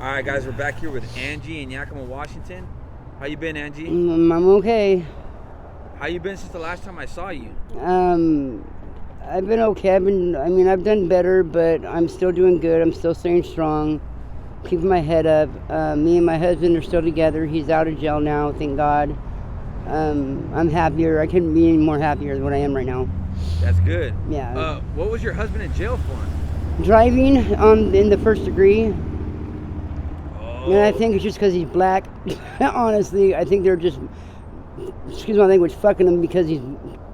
All right, guys, we're back here with Angie in Yakima, Washington. How you been, Angie? I'm okay. How you been since the last time I saw you? I've been okay. I've done better, but I'm still doing good. I'm still staying strong, keeping my head up. Me and my husband are still together. He's out of jail now, thank God. I'm happier. I couldn't be any more happier than what I am right now. That's good. Yeah. What was your husband in jail for? Driving in the first degree. Oh. And I think it's just because he's black. Honestly, I think they're just, excuse my language, fucking him because he's,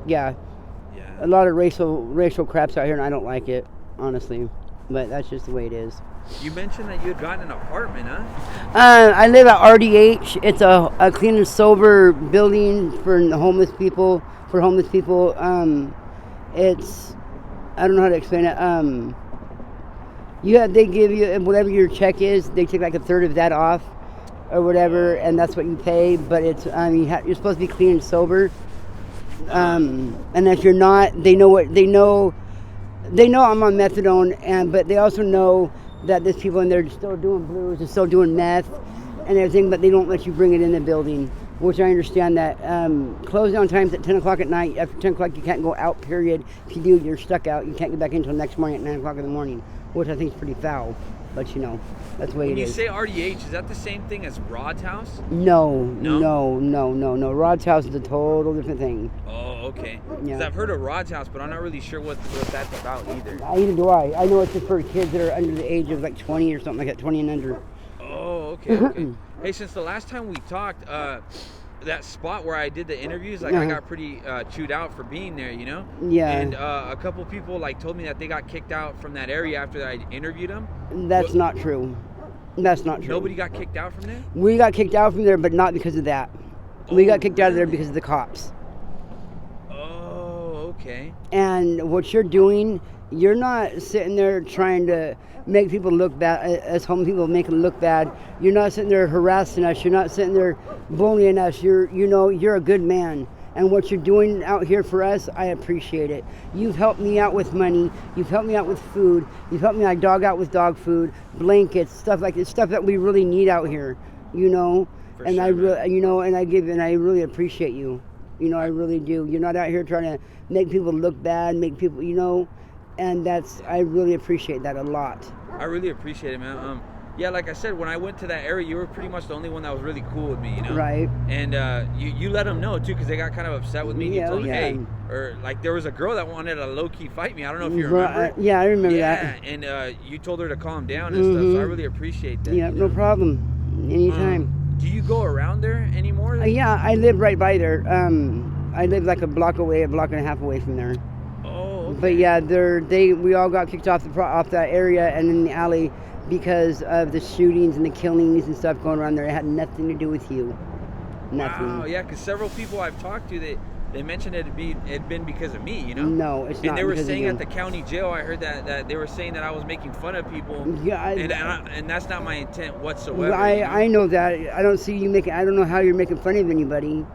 yeah. A lot of racial craps out here, and I don't like it, honestly. But that's just the way it is. You mentioned that you had gotten an apartment, huh? I live at RDH. It's a clean and sober building for homeless people. It's, I don't know how to explain it. They give you whatever your check is. They take like a third of that off, or whatever, and that's what you pay. But it's, you're supposed to be clean and sober. And if you're not, they know I'm on methadone, but they also know that there's people in there still doing blues and still doing meth and everything, but they don't let you bring it in the building, which I understand that. Close down times at 10 o'clock at night. After 10 o'clock, you can't go out, period. If you do, you're stuck out. You can't get back in until next morning at 9 o'clock in the morning, which I think is pretty foul, but that's the way it is. When you say RDH, is that the same thing as Rod's house? No. Rod's house is a total different thing. Oh, okay. Yeah. Because I've heard of Rod's house, but I'm not really sure what that's about either. Neither do I. I know it's just for kids that are under the age of like 20 or something like that, 20 and under. Oh, okay. Hey, since the last time we talked, that spot where I did the interviews, I got pretty chewed out for being there, Yeah. And a couple people told me that they got kicked out from that area after I interviewed them. That's not true. That's not true. Nobody got kicked out from there? We got kicked out from there, but not because of that. We got kicked out of there because of the cops. Oh, okay. And what you're doing, you're not sitting there trying to make people look bad, as homeless people make them look bad. You're not sitting there harassing us. You're not sitting there bullying us. You're a good man. And what you're doing out here for us, I appreciate it. You've helped me out with money. You've helped me out with food. You've helped me my dog out with dog food, blankets, stuff like this, stuff that we really need out here, For and sure, I really, and I really appreciate you. I really do. You're not out here trying to make people look bad, make people, and I really appreciate that a lot. I really appreciate it, man. Yeah, like I said, when I went to that area, you were pretty much the only one that was really cool with me, Right. And you let them know, too, because they got kind of upset with me. You told them, hey, or there was a girl that wanted to low-key fight me. I don't know if you remember. Yeah, I remember that. Yeah, and you told her to calm down and stuff, so I really appreciate that. Yeah, no problem. Anytime. Do you go around there anymore? Yeah, I live right by there. I live like a block and a half away from there. Oh, okay. But yeah, we all got kicked off that area and in the alley because of the shootings and the killings and stuff going around there. It had nothing to do with you. Nothing. Wow, yeah, because several people I've talked to, they mentioned it'd been because of me, No, it's not. And they were saying at the county jail, I heard that they were saying that I was making fun of people. Yeah, and that's not my intent whatsoever. I know that. I don't see you I don't know how you're making fun of anybody.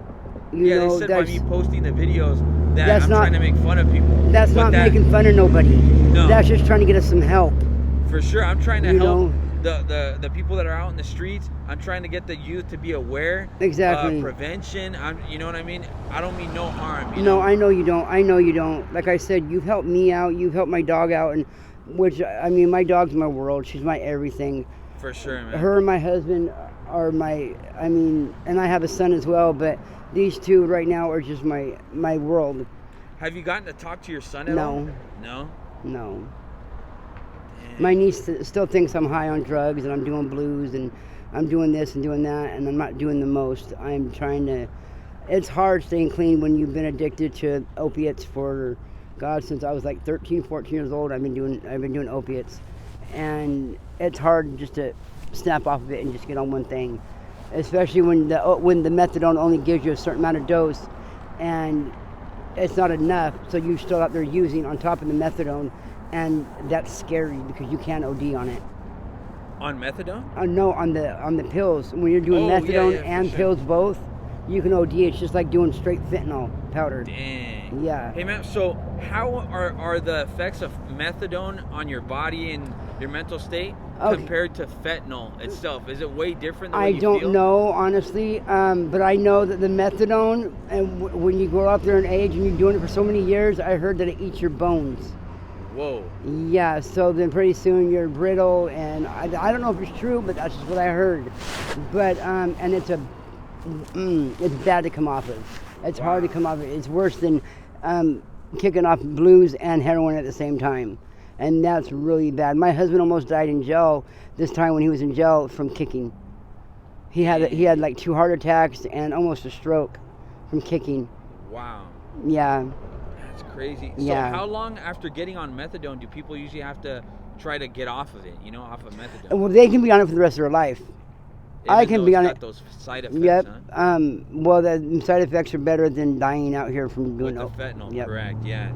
They said by me posting the videos that I'm trying to make fun of people. That's not making fun of nobody. No. That's just trying to get us some help. For sure, I'm trying to help the people that are out in the streets. I'm trying to get the youth to be aware. Exactly. Prevention. You know what I mean? I don't mean no harm. No, I know you don't. Like I said, you've helped me out. You've helped my dog out, and my dog's my world. She's my everything. For sure, man. Her and my husband are and I have a son as well, but these two right now are just my world. Have you gotten to talk to your son at all? No? No. My niece still thinks I'm high on drugs and I'm doing blues and I'm doing this and doing that, and I'm not doing the most. I'm trying to. It's hard staying clean when you've been addicted to opiates for, God, since I was like 13, 14 years old. I've been doing opiates, and it's hard just to snap off of it and just get on one thing, especially when the methadone only gives you a certain amount of dose, and it's not enough. So you're still out there using on top of the methadone. And that's scary because you can't OD on it. On methadone? No, on the pills. When you're doing methadone and pills both, you can OD. It's just like doing straight fentanyl powder. Dang. Yeah. Hey man, so how are the effects of methadone on your body? And your mental state, Okay. compared to fentanyl itself? Is it way different than what I you don't feel? know, honestly, but I know that the methadone, and when you grow up there in age and you're doing it for so many years, I heard that it eats your bones. Whoa. Yeah, so then pretty soon you're brittle, and I don't know if it's true, but that's just what I heard. But and it's bad to come off of. It's hard to come off of. It's worse than kicking off blues and heroin at the same time, and that's really bad. My husband almost died in jail this time when he was in jail from kicking. He had like 2 heart attacks and almost a stroke from kicking. Wow. Yeah. That's crazy. Yeah. So how long after getting on methadone do people usually have to try to get off of it, off of methadone? Well, they can be on it for the rest of their life. I can be on it. Those side effects, Yep. huh? Well, the side effects are better than dying out here from doing With the fentanyl, Yep. correct, yeah.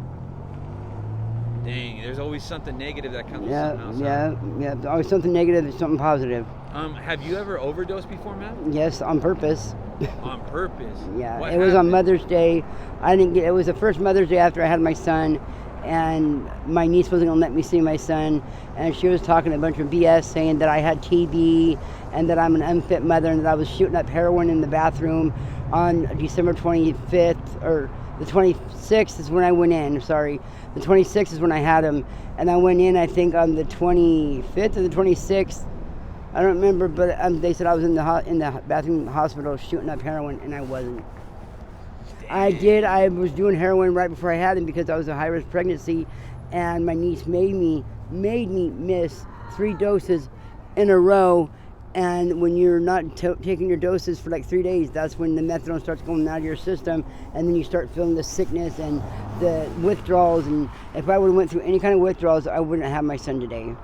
Dang, there's always something negative that comes with Yeah, something else. yeah. Always something negative and something positive. Have you ever overdosed before, man? Yes, on purpose. On purpose? Yeah, What it was on happened? Mother's Day. It was the first Mother's Day after I had my son, and my niece wasn't gonna let me see my son, and she was talking a bunch of BS, saying that I had TB and that I'm an unfit mother, and that I was shooting up heroin in the bathroom on December 25th, or the 26th is when I went in. Sorry, the 26th is when I had him, and I went in I think on the 25th or the 26th. I don't remember, but they said I was in the bathroom hospital shooting up heroin, and I wasn't. I did. I was doing heroin right before I had him because I was a high-risk pregnancy, and my niece made me miss 3 doses in a row. And when you're not taking your doses for like 3 days, that's when the methadone starts going out of your system, and then you start feeling the sickness and the withdrawals. And if I would have went through any kind of withdrawals, I wouldn't have my son today.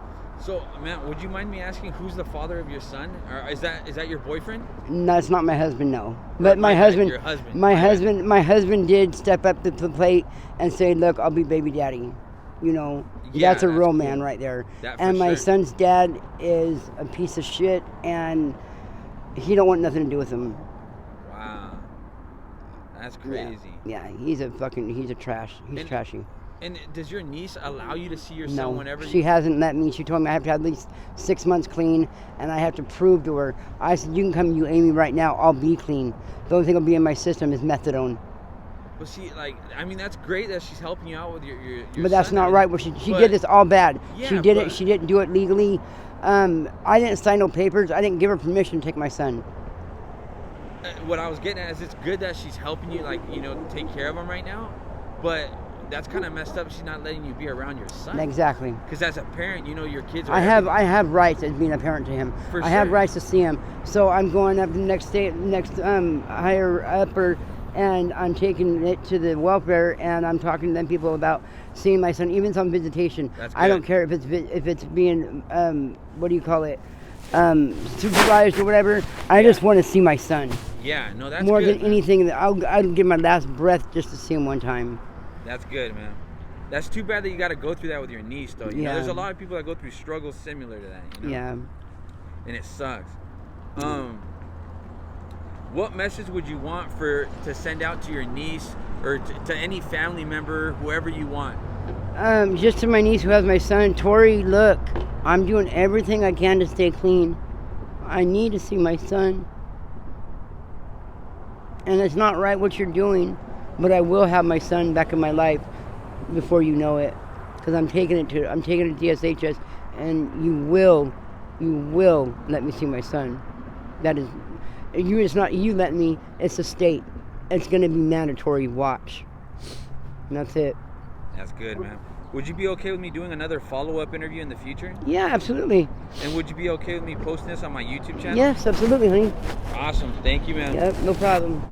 So, man, would you mind me asking who's the father of your son? Or is that your boyfriend? No, it's not my husband, no. But my bad, husband, your husband. my husband did step up to the plate and say, "Look, I'll be baby daddy." Yeah, that's a that's real cool. man right there. That for And my sure. son's dad is a piece of shit, and he don't want nothing to do with him. Wow. That's crazy. Yeah, he's a trash. He's trashy. And does your niece allow you to see your No, son whenever she hasn't let me. She told me I have to have at least 6 months clean, and I have to prove to her. I said, "You can come, you Amy, right now. I'll be clean. The only thing that'll be in my system is methadone." Well, that's great that she's helping you out with your But that's son not and- right. Well, she but- did this all bad. Yeah, She did it. but- She didn't do it legally. I didn't sign no papers. I didn't give her permission to take my son. What I was getting at is it's good that she's helping you, take care of him right now, but that's kind of messed up. She's not letting you be around your son. Exactly. Because as a parent, your kids are I have rights as being a parent to him. For I have sure. rights to see him. So I'm going up the next higher upper, and I'm taking it to the welfare, and I'm talking to them people about seeing my son, even some visitation. That's I don't good. care if it's being what do you call it, supervised or whatever. I just want to see my son Yeah, no, that's more good, than man. anything. I'd give my last breath just to see him one time. That's good, man. That's too bad that you got to go through that with your niece, though. You know, Yeah. there's a lot of people that go through struggles similar to that. Yeah. And it sucks. What message would you want to send out to your niece or to any family member, whoever you want? Just to my niece who has my son, Tori, look, I'm doing everything I can to stay clean. I need to see my son. And it's not right what you're doing, but I will have my son back in my life before you know it. Because I'm taking it to DSHS, and you will let me see my son. That is, it's not you let me, it's the state. It's going to be mandatory watch. And that's it. That's good, man. Would you be okay with me doing another follow-up interview in the future? Yeah, absolutely. And would you be okay with me posting this on my YouTube channel? Yes, absolutely, honey. Awesome. Thank you, man. Yep, no problem.